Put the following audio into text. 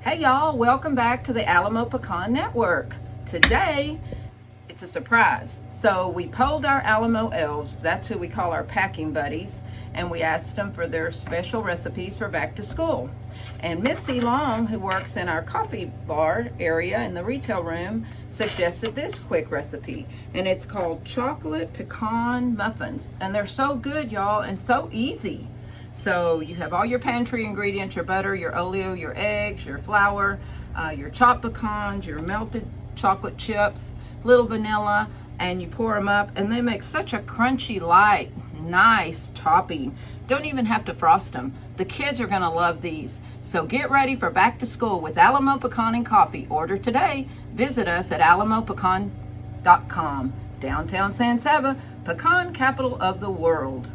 Hey y'all, welcome back to the Alamo Pecan Network. Today, it's a surprise. So we polled our Alamo elves, that's who we call our packing buddies, and we asked them for their special recipes for back to school. And Missy Long, who works in our coffee bar area in the retail room, suggested this quick recipe. And it's called Chocolate Pecan Muffins. And they're so good, y'all, and so easy. So you have all your pantry ingredients, your butter, your oleo, your eggs, your flour, your chopped pecans, your melted chocolate chips, little vanilla, and you pour them up and they make such a crunchy, light, nice topping. Don't even have to frost them. The kids are gonna love these. So get ready for back to school with Alamo Pecan and Coffee. Order today. Visit us at alamopecan.com. Downtown San Saba, pecan capital of the world.